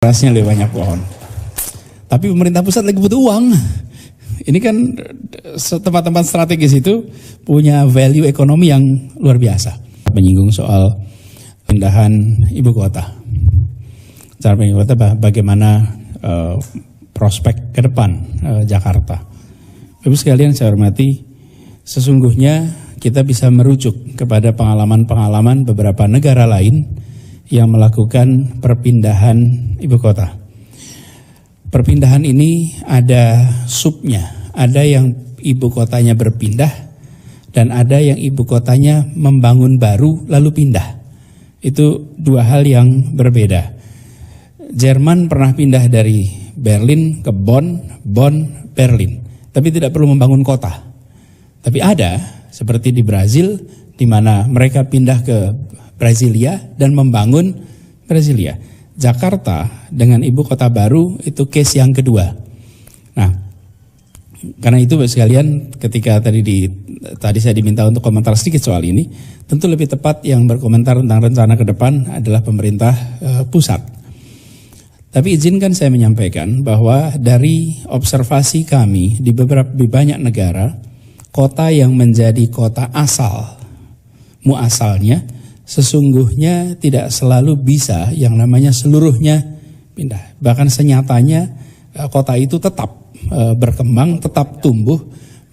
Rasnya lebih banyak pohon. Tapi pemerintah pusat lagi butuh uang. Ini kan tempat-tempat strategis itu punya value ekonomi yang luar biasa. Menyinggung soal pindahan ibu kota. Cara ibu kota bagaimana prospek ke depan Jakarta. Ibu sekalian saya hormati, sesungguhnya kita bisa merujuk kepada pengalaman-pengalaman beberapa negara lain yang melakukan perpindahan ibu kota. Perpindahan ini ada subnya, ada yang ibu kotanya berpindah dan ada yang ibu kotanya membangun baru lalu pindah. Itu dua hal yang berbeda. Jerman pernah pindah dari Berlin ke Bonn, Berlin, tapi tidak perlu membangun kota. Tapi ada seperti di Brazil di mana mereka pindah ke Brasilia dan membangun Brasilia. Jakarta dengan ibu kota baru itu case yang kedua. Nah, karena itu sekalian ketika tadi saya diminta untuk komentar sedikit soal ini, tentu lebih tepat yang berkomentar tentang rencana ke depan adalah pemerintah pusat. Tapi izinkan saya menyampaikan bahwa dari observasi kami di banyak negara, kota yang menjadi kota muasalnya sesungguhnya tidak selalu bisa yang namanya seluruhnya pindah. Bahkan senyatanya kota itu tetap berkembang, tetap tumbuh.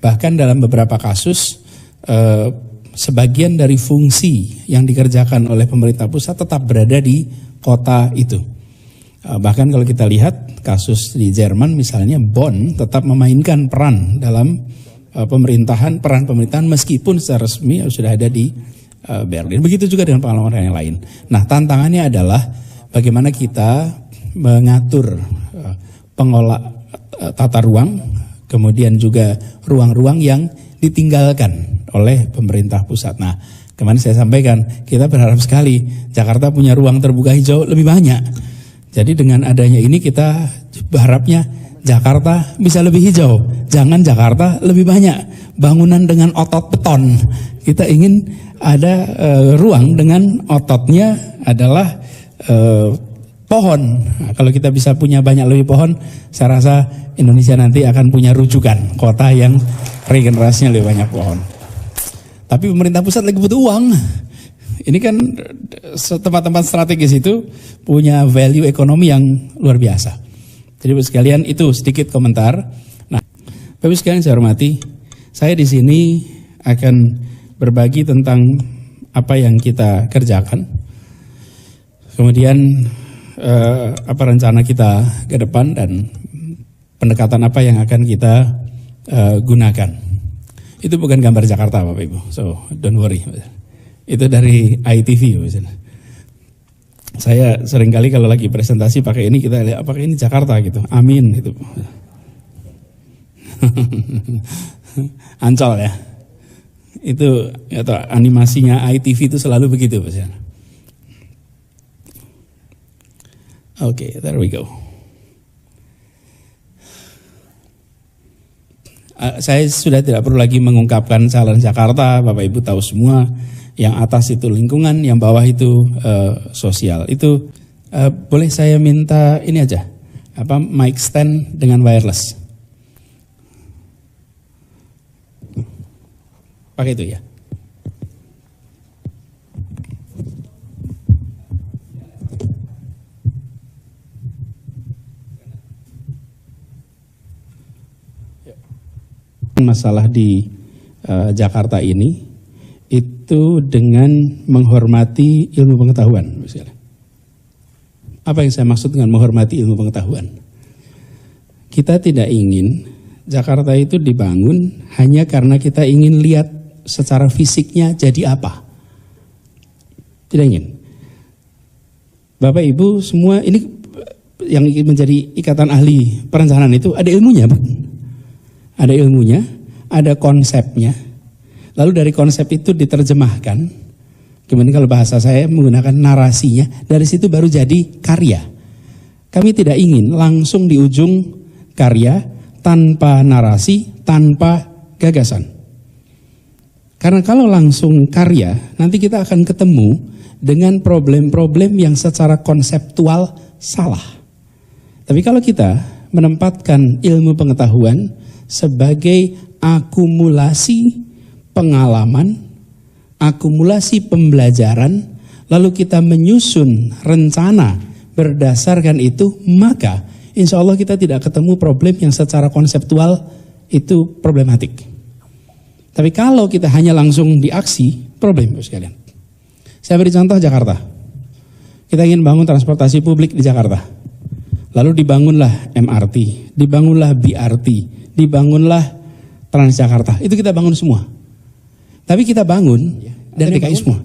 Bahkan dalam beberapa kasus sebagian dari fungsi yang dikerjakan oleh pemerintah pusat tetap berada di kota itu. Bahkan kalau kita lihat kasus di Jerman misalnya, Bonn tetap memainkan peran dalam peran pemerintahan meskipun secara resmi sudah ada di Berlin. Begitu juga dengan pengalaman yang lain. Nah, tantangannya adalah bagaimana kita mengatur tata ruang, kemudian juga ruang-ruang yang ditinggalkan oleh pemerintah pusat. Nah, kemarin saya sampaikan, kita berharap sekali Jakarta punya ruang terbuka hijau lebih banyak. Jadi dengan adanya ini kita berharapnya Jakarta bisa lebih hijau. Jangan Jakarta lebih banyak bangunan dengan otot beton. Kita ingin ada ruang dengan ototnya adalah pohon. Nah, kalau kita bisa punya banyak lebih pohon, saya rasa Indonesia nanti akan punya rujukan kota yang regenerasinya lebih banyak pohon. Tapi pemerintah pusat lagi butuh uang. Ini kan tempat-tempat strategis itu punya value ekonomi yang luar biasa. Jadi Bapak sekalian itu sedikit komentar. Nah, Bapak sekalian saya hormati, saya di sini akan berbagi tentang apa yang kita kerjakan, kemudian apa rencana kita ke depan dan pendekatan apa yang akan kita gunakan. Itu bukan gambar Jakarta Bapak Ibu, so don't worry. Itu dari ITV. Saya seringkali kalau lagi presentasi pakai ini, kita lihat apakah ini Jakarta gitu, amin gitu. Ancol ya. Itu atau animasinya ITV itu selalu begitu Pak. Oke, there we go. Saya sudah tidak perlu lagi mengungkapkan challenge Jakarta, Bapak Ibu tahu semua. Yang atas itu lingkungan, yang bawah itu sosial. Itu boleh saya minta ini aja, mic stand dengan wireless. Pakai itu ya. Masalah di Jakarta ini itu dengan menghormati ilmu pengetahuan. Apa yang saya maksud dengan menghormati ilmu pengetahuan? Kita tidak ingin Jakarta itu dibangun hanya karena kita ingin lihat secara fisiknya jadi apa. Tidak ingin. Bapak Ibu semua ini yang menjadi ikatan ahli perencanaan itu ada ilmunya, Pak. Ada ilmunya, ada konsepnya. Lalu dari konsep itu diterjemahkan. Kemudian kalau bahasa saya menggunakan narasinya, dari situ baru jadi karya. Kami tidak ingin langsung di ujung karya tanpa narasi, tanpa gagasan. Karena kalau langsung karya, nanti kita akan ketemu dengan problem-problem yang secara konseptual salah. Tapi kalau kita menempatkan ilmu pengetahuan sebagai akumulasi pengalaman, akumulasi pembelajaran, lalu kita menyusun rencana berdasarkan itu, maka insya Allah kita tidak ketemu problem yang secara konseptual itu problematik. Tapi kalau kita hanya langsung di aksi, problem sekalian. Saya beri contoh Jakarta. Kita ingin bangun transportasi publik di Jakarta. Lalu dibangunlah MRT, dibangunlah BRT, dibangunlah Transjakarta. Itu kita bangun semua. Tapi kita bangun dan DKI semua.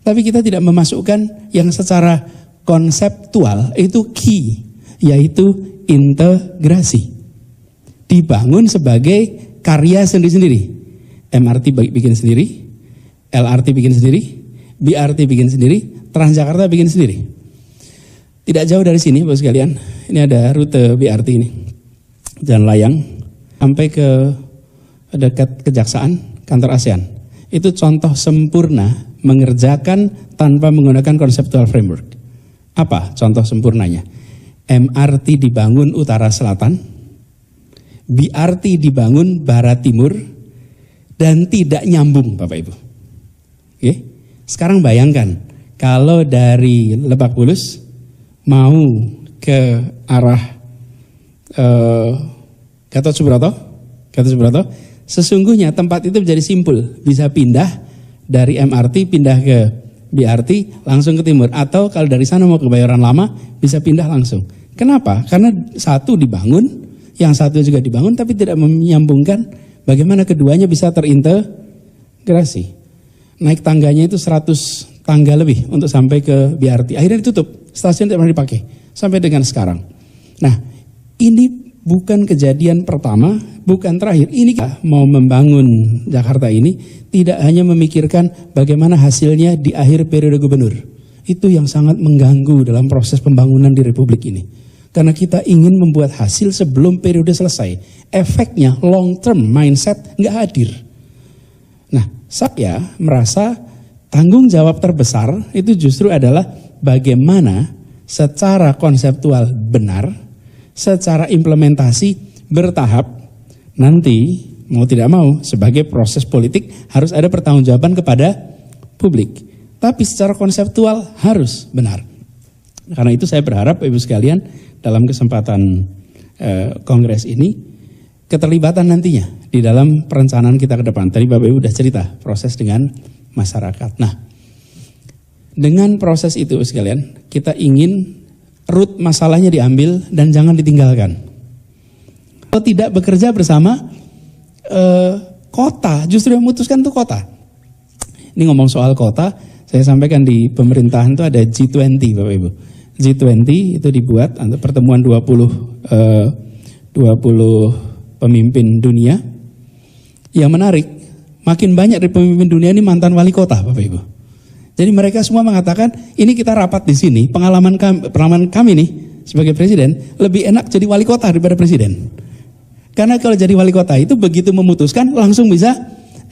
Tapi kita tidak memasukkan yang secara konseptual itu key, yaitu integrasi. Dibangun sebagai karya sendiri-sendiri. MRT bikin sendiri, LRT bikin sendiri, BRT bikin sendiri, Transjakarta bikin sendiri. Tidak jauh dari sini Bapak sekalian, ini ada rute BRT ini. Jalan Layang sampai ke dekat Kejaksaan, kantor ASEAN. Itu contoh sempurna mengerjakan tanpa menggunakan conceptual framework. Apa contoh sempurnanya? MRT dibangun utara selatan, BRT dibangun barat timur, dan tidak nyambung Bapak Ibu. Oke? Sekarang bayangkan, kalau dari Lebak Bulus mau ke arah Gatot Subroto, sesungguhnya tempat itu menjadi simpul, bisa pindah dari MRT pindah ke BRT langsung ke timur, atau kalau dari sana mau ke Kebayoran Lama bisa pindah langsung. Kenapa? Karena satu dibangun, yang satu juga dibangun, tapi tidak menyambungkan bagaimana keduanya bisa terintegrasi. Naik tangganya itu 100 tangga lebih untuk sampai ke BRT. Akhirnya ditutup, stasiun tidak pernah dipakai sampai dengan sekarang. Nah, ini bukan kejadian pertama, bukan terakhir. Ini mau membangun Jakarta ini tidak hanya memikirkan bagaimana hasilnya di akhir periode gubernur. Itu yang sangat mengganggu dalam proses pembangunan di Republik ini. Karena kita ingin membuat hasil sebelum periode selesai. Efeknya long term mindset nggak hadir. Nah, saya merasa tanggung jawab terbesar itu justru adalah bagaimana secara konseptual benar, secara implementasi bertahap, nanti mau tidak mau sebagai proses politik harus ada pertanggungjawaban kepada publik. Tapi secara konseptual harus benar. Karena itu saya berharap Ibu sekalian dalam kesempatan kongres ini keterlibatan nantinya di dalam perencanaan kita ke depan. Tadi Bapak Ibu sudah cerita proses dengan masyarakat. Nah, dengan proses itu sekalian kita ingin root masalahnya diambil dan jangan ditinggalkan. Kalau tidak bekerja bersama kota, justru yang memutuskan itu kota. Ini ngomong soal kota, saya sampaikan di pemerintahan itu ada G20 Bapak Ibu. G20 itu dibuat untuk pertemuan 20 pemimpin dunia. Yang menarik, makin banyak dari pemimpin dunia ini mantan wali kota Bapak Ibu. Jadi mereka semua mengatakan, ini kita rapat di sini, pengalaman kami nih sebagai presiden lebih enak jadi wali kota daripada presiden. Karena kalau jadi wali kota itu begitu memutuskan langsung bisa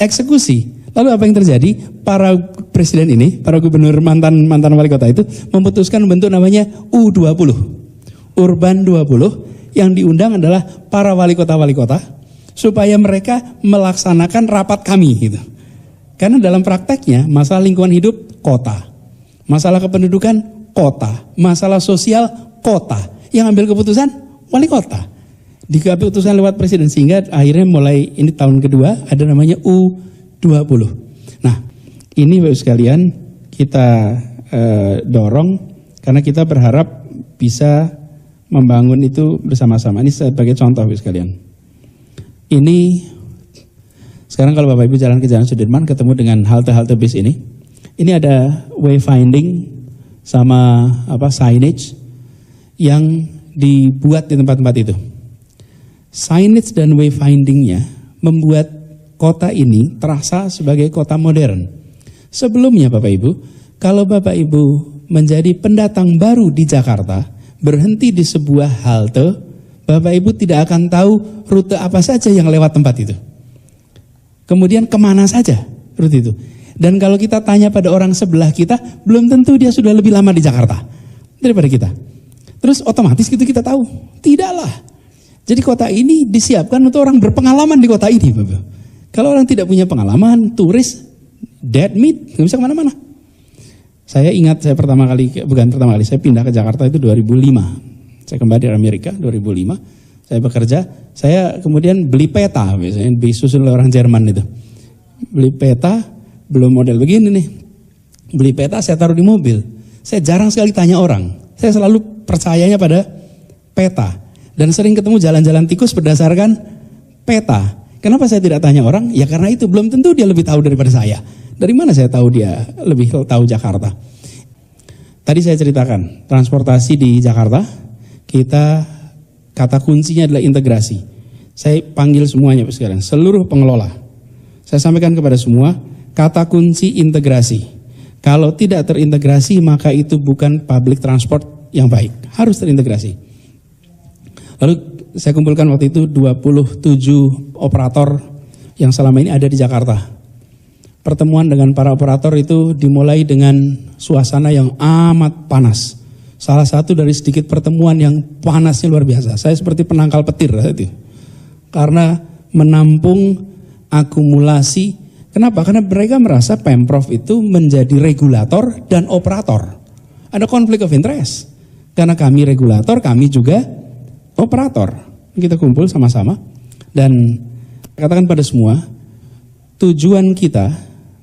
eksekusi. Lalu apa yang terjadi? Para presiden ini, para gubernur mantan wali kota itu memutuskan bentuk namanya U20. Urban 20 yang diundang adalah para wali kota supaya mereka melaksanakan rapat kami gitu. Karena dalam prakteknya masalah lingkungan hidup kota, masalah kependudukan kota, masalah sosial kota, yang ambil keputusan wali kota. Keputusan lewat presiden, sehingga akhirnya mulai ini tahun kedua ada namanya U20. Nah, ini Bapak sekalian kita dorong karena kita berharap bisa membangun itu bersama-sama. Ini sebagai contoh Bapak sekalian. Ini sekarang kalau Bapak Ibu jalan ke Jalan Sudirman ketemu dengan halte-halte bis ini ada wayfinding sama signage yang dibuat di tempat-tempat itu. Signage dan wayfindingnya membuat kota ini terasa sebagai kota modern. Sebelumnya Bapak Ibu, kalau Bapak Ibu menjadi pendatang baru di Jakarta, berhenti di sebuah halte, Bapak Ibu tidak akan tahu rute apa saja yang lewat tempat itu. Kemudian kemana saja rute itu. Dan kalau kita tanya pada orang sebelah kita, belum tentu dia sudah lebih lama di Jakarta daripada kita. Terus otomatis gitu kita tahu? Tidaklah. Jadi kota ini disiapkan untuk orang berpengalaman di kota ini, Bapak. Kalau orang tidak punya pengalaman, turis, dead meat, nggak bisa kemana-mana. Saya ingat saya saya pindah ke Jakarta itu 2005. Saya kembali dari Amerika 2005. Saya bekerja, saya kemudian beli peta, biasanya disusun oleh orang Jerman itu. Beli peta, belum model begini nih. Beli peta, saya taruh di mobil. Saya jarang sekali tanya orang. Saya selalu percayanya pada peta. Dan sering ketemu jalan-jalan tikus berdasarkan peta. Kenapa saya tidak tanya orang? Ya karena itu, belum tentu dia lebih tahu daripada saya. Dari mana saya tahu dia lebih tahu Jakarta? Tadi saya ceritakan, transportasi di Jakarta, kata kuncinya adalah integrasi. Saya panggil semuanya sekarang, seluruh pengelola. Saya sampaikan kepada semua, kata kunci integrasi. Kalau tidak terintegrasi, maka itu bukan public transport yang baik. Harus terintegrasi. Lalu saya kumpulkan waktu itu 27 operator yang selama ini ada di Jakarta. Pertemuan dengan para operator itu dimulai dengan suasana yang amat panas. Salah satu dari sedikit pertemuan yang panasnya luar biasa. Saya seperti penangkal petir itu. Karena menampung akumulasi. Kenapa? Karena mereka merasa Pemprov itu menjadi regulator dan operator. Ada konflik of interest. Karena kami regulator, kami juga operator. Kita kumpul sama-sama. Dan katakan pada semua, tujuan kita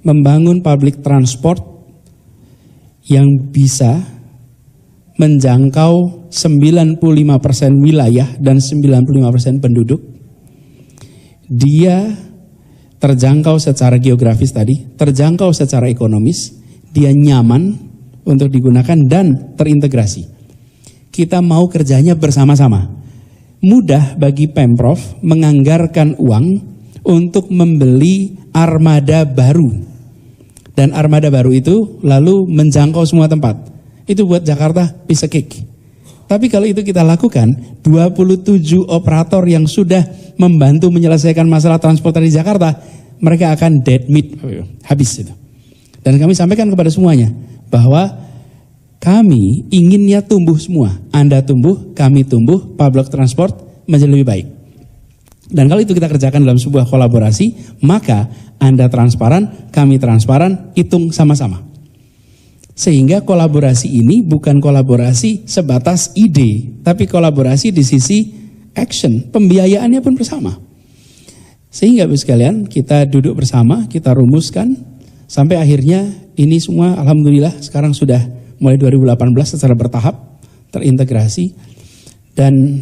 membangun public transport yang bisa menjangkau 95% wilayah dan 95% penduduk. Dia terjangkau secara geografis tadi, terjangkau secara ekonomis, dia nyaman untuk digunakan dan terintegrasi. Kita mau kerjanya bersama-sama. Mudah bagi Pemprov menganggarkan uang untuk membeli armada baru. Dan armada baru itu lalu menjangkau semua tempat. Itu buat Jakarta piece of cake. Tapi kalau itu kita lakukan, 27 operator yang sudah membantu menyelesaikan masalah transportasi di Jakarta, mereka akan dead meat, habis itu. Dan kami sampaikan kepada semuanya, bahwa kami inginnya tumbuh semua. Anda tumbuh, kami tumbuh, public transport menjadi lebih baik. Dan kalau itu kita kerjakan dalam sebuah kolaborasi, maka Anda transparan, kami transparan, hitung sama-sama. Sehingga kolaborasi ini bukan kolaborasi sebatas ide, tapi kolaborasi di sisi action, pembiayaannya pun bersama. Sehingga Bapak sekalian, kita duduk bersama, kita rumuskan, sampai akhirnya ini semua alhamdulillah sekarang sudah mulai 2018 secara bertahap terintegrasi. Dan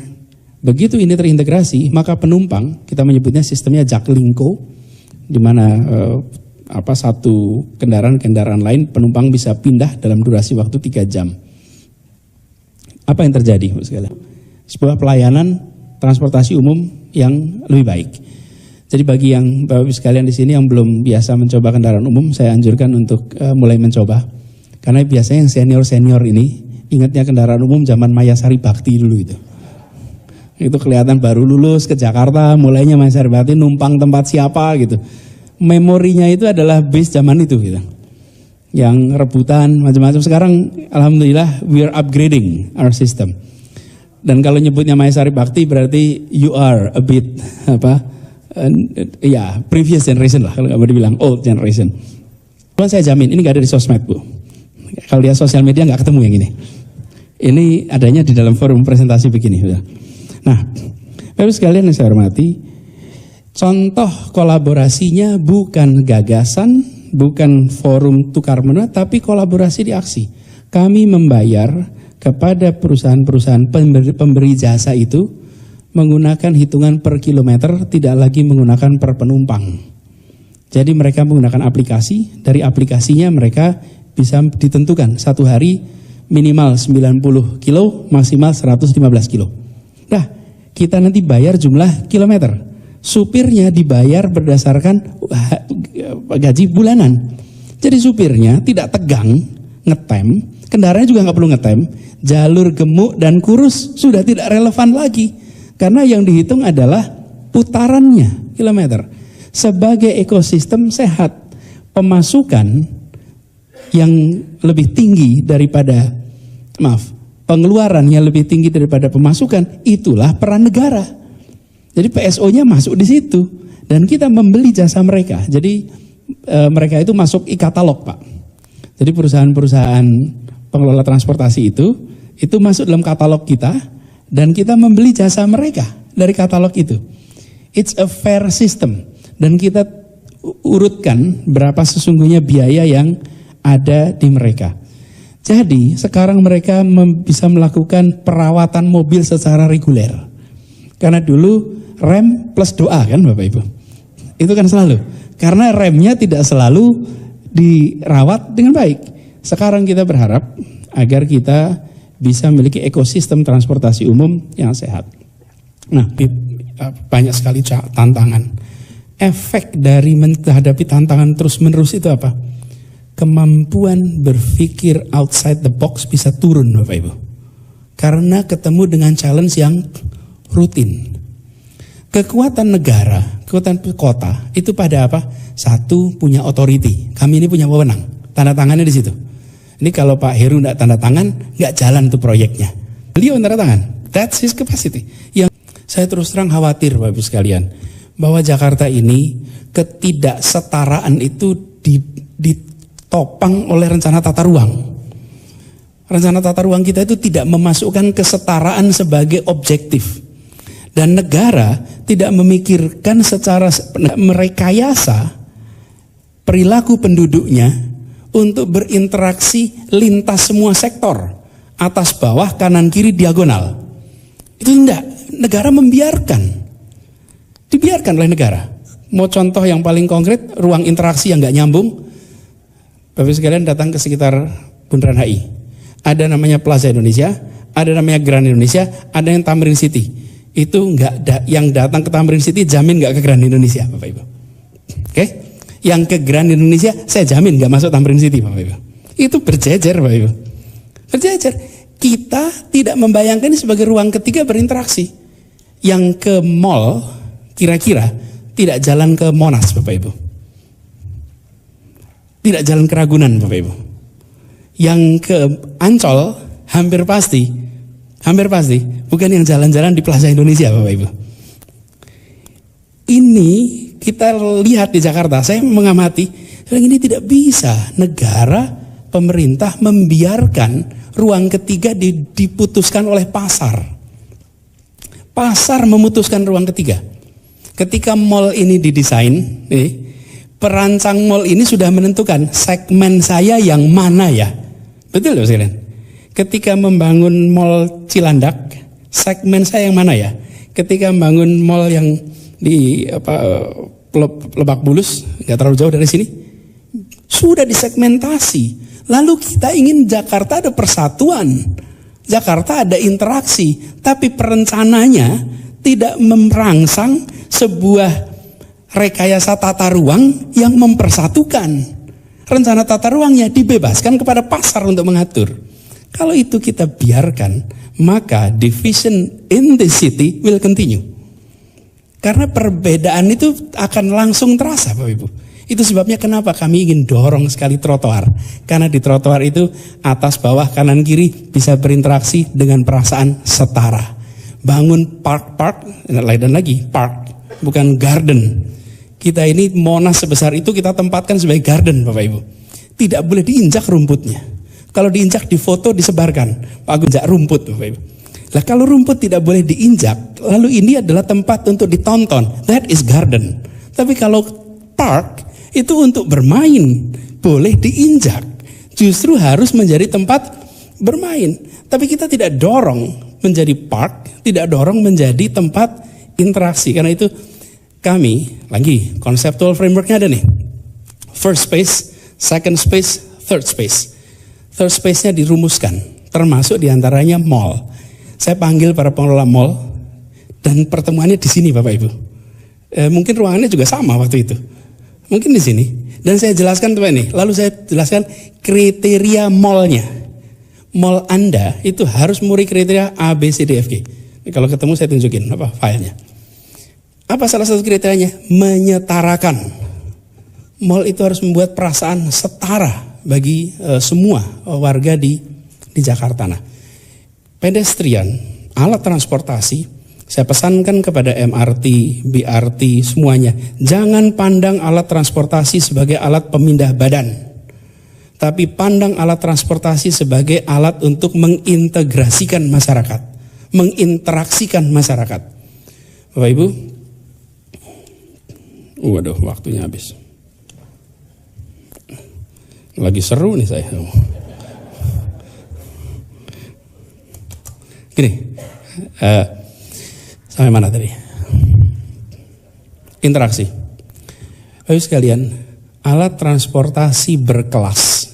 begitu ini terintegrasi, maka penumpang, kita menyebutnya sistemnya Jaklingko, di mana satu kendaraan lain penumpang bisa pindah dalam durasi waktu 3 jam. Apa yang terjadi, Bapak sekalian? Sebuah pelayanan transportasi umum yang lebih baik. Jadi bagi yang Bapak sekalian di sini yang belum biasa mencoba kendaraan umum, saya anjurkan untuk mulai mencoba. Karena biasanya yang senior-senior ini ingatnya kendaraan umum zaman Maya Sari Bakti dulu itu. Itu kelihatan baru lulus ke Jakarta, mulainya Maya Sari Bakti numpang tempat siapa gitu. Memorinya itu adalah base zaman itu gitu. Yang rebutan macam-macam. Sekarang alhamdulillah we are upgrading our system. Dan kalau nyebutnya Maya Sari Bakti berarti you are a bit previous generation lah, kalau nggak mau dibilang old generation. Cuman saya jamin ini nggak ada di sosmed, Bu. Kalau dia sosial media nggak ketemu yang ini. Ini adanya di dalam forum presentasi begini. Nah, Bapak sekalian yang saya hormati, contoh kolaborasinya bukan gagasan, bukan forum tukar menukar, tapi kolaborasi di aksi. Kami membayar kepada perusahaan-perusahaan pemberi jasa itu menggunakan hitungan per kilometer, tidak lagi menggunakan per penumpang. Jadi mereka menggunakan aplikasi, dari aplikasinya mereka bisa ditentukan satu hari minimal 90 kilo, maksimal 115 kilo. Nah, kita nanti bayar jumlah kilometer. Supirnya dibayar berdasarkan gaji bulanan. Jadi supirnya tidak tegang, ngetem, kendaraannya juga nggak perlu ngetem, jalur gemuk dan kurus sudah tidak relevan lagi. Karena yang dihitung adalah putarannya, kilometer. Sebagai ekosistem sehat, pemasukan yang lebih tinggi daripada, pengeluaran yang lebih tinggi daripada pemasukan, itulah peran negara. Jadi PSO-nya masuk di situ dan kita membeli jasa mereka. Jadi mereka itu masuk e-katalog, Pak. Jadi perusahaan-perusahaan pengelola transportasi itu masuk dalam katalog kita dan kita membeli jasa mereka dari katalog itu. It's a fair system dan kita urutkan berapa sesungguhnya biaya yang ada di mereka. Jadi sekarang mereka bisa melakukan perawatan mobil secara reguler. Karena dulu rem plus doa kan Bapak Ibu. Itu kan selalu. Karena remnya tidak selalu dirawat dengan baik. Sekarang kita berharap agar kita bisa memiliki ekosistem transportasi umum yang sehat. Nah, banyak sekali tantangan. Efek dari menghadapi tantangan terus-menerus itu apa? Kemampuan berpikir outside the box bisa turun Bapak Ibu. Karena ketemu dengan challenge yang rutin. Kekuatan negara, kekuatan kota itu pada apa? Satu, punya authority. Kami ini punya wewenang. Tanda tangannya di situ. Ini kalau Pak Heru tidak tanda tangan, nggak jalan tuh proyeknya. Beliau tanda tangan. That's his capacity. Yang saya terus terang khawatir Bapak Ibu sekalian, bahwa Jakarta ini ketidaksetaraan itu ditopang oleh rencana tata ruang. Rencana tata ruang kita itu tidak memasukkan kesetaraan sebagai objektif. Dan negara tidak memikirkan secara merekayasa perilaku penduduknya untuk berinteraksi lintas semua sektor, atas bawah, kanan kiri, diagonal. Itu tidak, negara membiarkan. Dibiarkan oleh negara. Mau contoh yang paling konkret, ruang interaksi yang nggak nyambung. Bapak sekalian datang ke sekitar Bundaran HI. Ada namanya Plaza Indonesia, ada namanya Grand Indonesia, ada yang Tamrin City. Itu yang datang ke Tamrin City jamin nggak ke Grand Indonesia, Bapak Ibu. Oke? Yang ke Grand Indonesia saya jamin nggak masuk Tamrin City, Bapak Ibu. Itu berjejer, Bapak Ibu. Berjejer. Kita tidak membayangkan ini sebagai ruang ketiga berinteraksi. Yang ke mall kira-kira tidak jalan ke Monas, Bapak Ibu. Tidak jalan ke Ragunan, Bapak Ibu. Yang ke Ancol hampir pasti bukan yang jalan-jalan di Plaza Indonesia, Bapak Ibu. Ini kita lihat di Jakarta, saya mengamati, ini tidak bisa negara, pemerintah membiarkan ruang ketiga diputuskan oleh pasar. Pasar memutuskan ruang ketiga. Ketika mall ini didesain, perancang mall ini sudah menentukan segmen saya yang mana ya. Betul loh sekalian. Ketika membangun mall Cilandak, segmen saya yang mana ya? Ketika membangun mall yang di Lebak Bulus, nggak terlalu jauh dari sini, sudah disegmentasi. Lalu kita ingin Jakarta ada persatuan, Jakarta ada interaksi, tapi perencananya tidak merangsang sebuah rekayasa tata ruang yang mempersatukan. Rencana tata ruangnya dibebaskan kepada pasar untuk mengatur. Kalau itu kita biarkan, maka division in the city will continue. Karena perbedaan itu akan langsung terasa, Bapak Ibu. Itu sebabnya kenapa kami ingin dorong sekali trotoar. Karena di trotoar itu atas, bawah, kanan, kiri bisa berinteraksi dengan perasaan setara. Bangun park, dan lagi park, bukan garden. Kita ini Monas sebesar itu kita tempatkan sebagai garden, Bapak Ibu. Tidak boleh diinjak rumputnya. Kalau diinjak, difoto, disebarkan. Pak Agus injak rumput, Bapak Ibu. Lah kalau rumput tidak boleh diinjak, lalu ini adalah tempat untuk ditonton. That is garden. Tapi kalau park, itu untuk bermain. Boleh diinjak. Justru harus menjadi tempat bermain. Tapi kita tidak dorong menjadi park, tidak dorong menjadi tempat interaksi. Karena itu kami, lagi conceptual frameworknya ada nih. First space, second space, third space. Third space-nya dirumuskan, termasuk diantaranya mall. Saya panggil para pengelola mall, dan pertemuannya di sini Bapak Ibu. Mungkin ruangannya juga sama waktu itu. Mungkin di sini. Dan saya jelaskan Bapak ini. Lalu saya jelaskan kriteria mallnya. Mall Anda itu harus memenuhi kriteria A, B, C, D, F, G. Kalau ketemu saya tunjukin filenya. Apa salah satu kriterianya? Menyetarakan. Mall itu harus membuat perasaan setara bagi semua warga di Jakarta. Nah, pedestrian, alat transportasi, saya pesankan kepada MRT, BRT, semuanya, jangan pandang alat transportasi sebagai alat pemindah badan, tapi pandang alat transportasi sebagai alat untuk mengintegrasikan masyarakat, menginteraksikan masyarakat. Bapak Ibu, waduh, waktunya habis. Lagi seru nih saya. Gini, sampai mana tadi? Interaksi. Bapak Ibu sekalian, alat transportasi berkelas.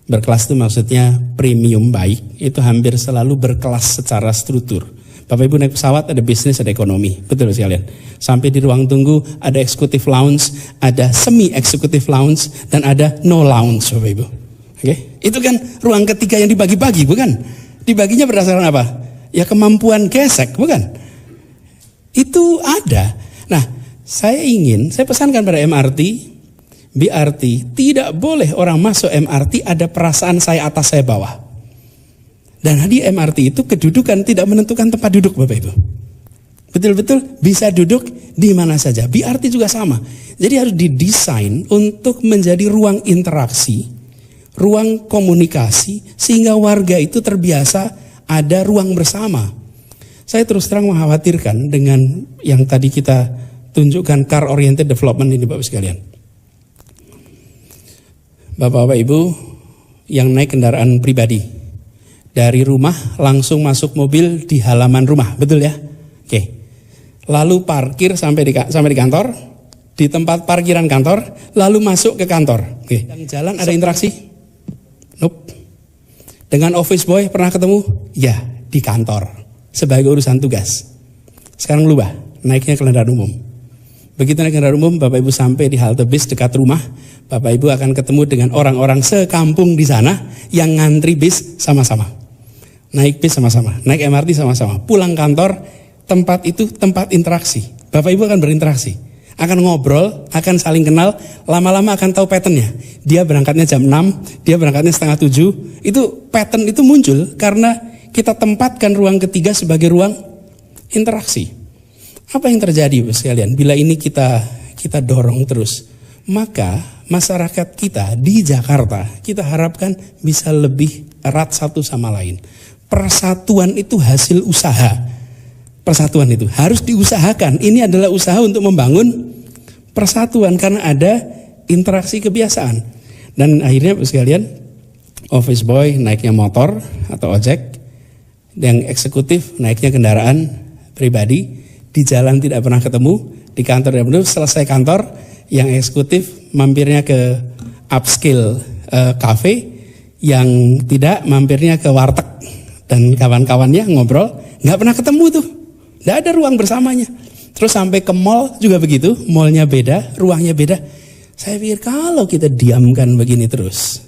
Berkelas itu maksudnya premium baik, itu hampir selalu berkelas secara struktur. Bapak Ibu naik pesawat ada bisnis, ada ekonomi, betul sekalian. Sampai di ruang tunggu ada executive lounge, ada semi executive lounge, dan ada no lounge, Bapak Ibu. Oke, itu kan ruang ketiga yang dibagi-bagi, bukan? Dibaginya berdasarkan apa? Ya kemampuan gesek, bukan? Itu ada. Nah, saya pesankan pada MRT, BRT, tidak boleh orang masuk MRT ada perasaan saya atas, saya bawah. Dan di MRT itu kedudukan tidak menentukan tempat duduk, Bapak Ibu. Betul-betul bisa duduk di mana saja. BRT juga sama. Jadi harus didesain untuk menjadi ruang interaksi, ruang komunikasi, sehingga warga itu terbiasa ada ruang bersama. Saya terus terang mengkhawatirkan dengan yang tadi kita tunjukkan car oriented development ini, Bapak sekalian. Bapak-bapak Ibu yang naik kendaraan pribadi, dari rumah langsung masuk mobil di halaman rumah, betul ya? Oke. Lalu parkir sampai di kantor, di tempat parkiran kantor, lalu masuk ke kantor. Oke. Yang jalan ada interaksi? Nope. Dengan office boy pernah ketemu? Ya, di kantor sebagai urusan tugas. Sekarang berubah, naiknya kendaraan umum. Begitu naik kendaraan umum, Bapak Ibu sampai di halte bis dekat rumah, Bapak Ibu akan ketemu dengan orang-orang sekampung di sana yang ngantri bis sama-sama. Naik bis sama-sama, naik MRT sama-sama, pulang kantor, tempat itu tempat interaksi. Bapak Ibu akan berinteraksi, akan ngobrol, akan saling kenal, lama-lama akan tahu patternnya. Dia berangkatnya jam 6, dia berangkatnya setengah 7, itu pattern itu muncul karena kita tempatkan ruang ketiga sebagai ruang interaksi. Apa yang terjadi, Bapak sekalian? Bila ini kita dorong terus, maka masyarakat kita di Jakarta, kita harapkan bisa lebih erat satu sama lain. Persatuan itu hasil usaha. Persatuan itu harus diusahakan. Ini adalah usaha untuk membangun persatuan karena ada interaksi kebiasaan. Dan akhirnya Bapak sekalian, office boy naiknya motor atau ojek, yang eksekutif naiknya kendaraan pribadi, di jalan tidak pernah ketemu, di kantor tidak pernah, selesai kantor, yang eksekutif mampirnya ke upscale cafe, yang tidak mampirnya ke warteg dan kawan-kawannya ngobrol, nggak pernah ketemu tuh, nggak ada ruang bersamanya. Terus sampai ke mall juga begitu, mallnya beda, ruangnya beda. Saya pikir kalau kita diamkan begini terus,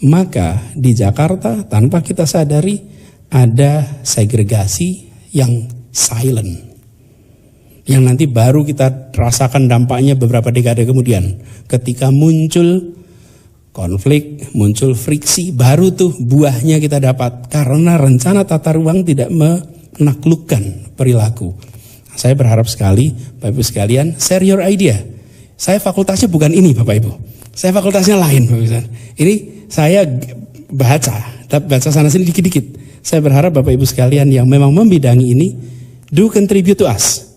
maka di Jakarta tanpa kita sadari ada segregasi yang silent, yang nanti baru kita rasakan dampaknya beberapa dekade kemudian. Ketika muncul konflik, muncul friksi, baru tuh buahnya kita dapat. Karena rencana tata ruang tidak menaklukkan perilaku. Saya berharap sekali, Bapak Ibu sekalian, share your idea. Saya fakultasnya bukan ini, Bapak Ibu. Saya fakultasnya lain, Bapak Ibu. Ini saya baca sana sini dikit-dikit. Saya berharap Bapak Ibu sekalian yang memang membidangi ini, do contribute to us.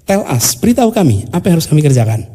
Tell us, beritahu kami apa yang harus kami kerjakan.